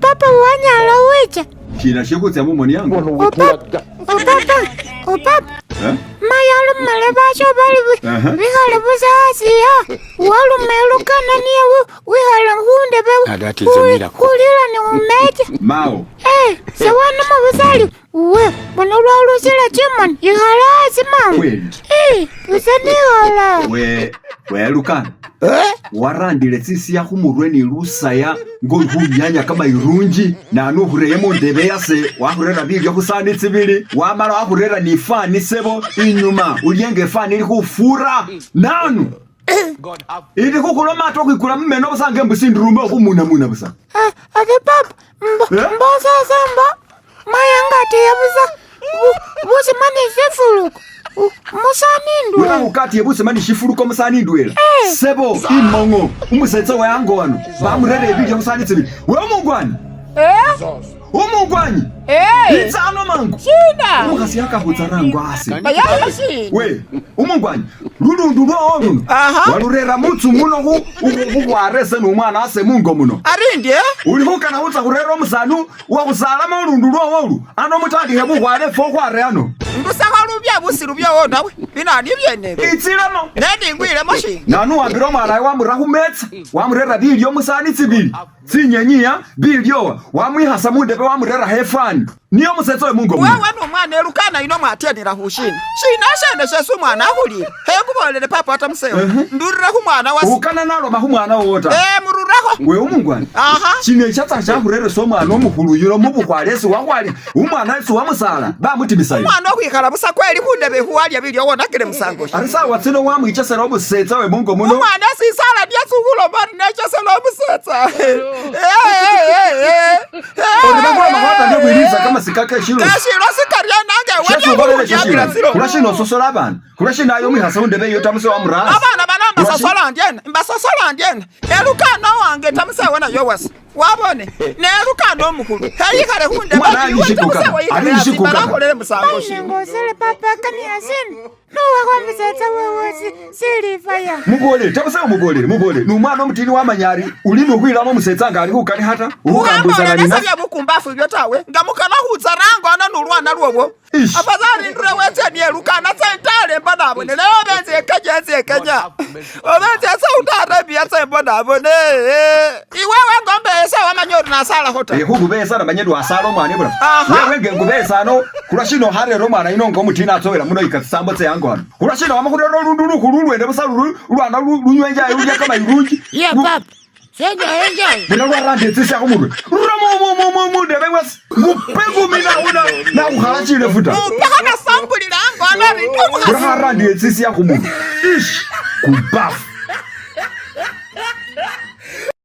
Papa wanyala wecha. China shekutse mumoni yangu. O papa. Mayalu malebasho bali bihale busasiya. Walu melukana niye wihale hunde be. Adati zemira ko. Kulila ni umeje. Mao. Sawana mabusali. We, bwana lwalu sila chimon. Ihalazi mama. Kweli. Usani hala. We lukana. Warandile sisi ya humurwe ni rusaya ngolhunyanya kama irunji na nuhureyemo ndebe yase wahurera bibyo kusani tsibili wamara wahurera ni fani sebo inyuma ulienge fani iri kufura nanu iri kukuloma to kwikula mmeno busange mbusindirume humuna busa ate papa mbosa samba mayangati yabusa busi mani sefuluko musanindu wena ukati yebuse mani shifuruko musanindu wela sebo imongo umusetso wango wano bamurere ibiryo musani tsibi we umugwani umugwani itsano mangu shida umukasi yakahutsarango asi bayasi we umugwani lulundu lwonu walurera mutsu muno kuwarese nomwana ase mungo muno arindye ulihukana utsa kurera omusanu wakusalama ulundu lwolu ano mutandi hebuhware fo kware ano ndusakhalubya busilu byawo nawe binani byenebe itsilamo nendingwile moshi nanu wambira omwana wamurahumetsa wamurera bilyo musani tsibili tsinyenyiya bilyo wamwihasa mundebe wamurera hefani niyo musetso wemungo muno wewe nomwana elukana ino mwatyenera hushina shina shene shesu mwana ahulile hekubolele papa atamusewa ndurira humwana wasi ukana naloma humwana wota mururaho we umungwana chine ichatsa chahurere so mwana omuhuluyiro mubuhwalesi wahwali umwana esi wamusala bamutibisayo umwana okwikhala busa kweli hundebe huwalya bilyo wonakile musango arisa watsino wamwichesera obusetsa wemungo muno umwana sisala dyatsukulo mani nechesela obusetsa Ondibagwa mahota ndibwiriza kama sikake shilo. Kashilo sikarya nange wabya kulashino sosola abana. Kulashino ayo mihasa undebe yo tamuse wa murasa. Abana banamba sosola ndiena. Mbasosola ndiena. Elukana wange tamuse wena yowasi. Wabone. Nelukana omukhulu. Hayikale hunde bali musango shi. Ngosele papa kani asini. Nuwa kwa msetsa wewe silifaya. Mugole, tamuse mugole. Numwana omutini wamanyari ulino kwilamo musetsa ngali hukani hata. Ukambuzana ni nasabya bukumbafu byotawe. Ngamukana hutsarango ana nulwana lwobo. Afadhali ndure wetse ni elukana sentale mbonabo. Leo benze kanya. Obenze Saudi Arabia sembonabo ne. Iwewe ngombe esa wamanyori na sala hota. Hugubesa na manyedu asala omwana bura. Wewe ngengubesa no kulashino harero mwana ino ngomutina atowera muno ikatsambo yango hano. Kulashino wamakurero lunduru kululwende busalulu lwana lunywenja yulya kama irunji. Yeah pap. Senya enjoy. Mina lwarande tsisha kumuru. Ramo debe was mupegu mina una na uhalachile futa. Mupaka na sampuli lango ana rindu. Lwarande tsisha kumuru. Ish kubaf.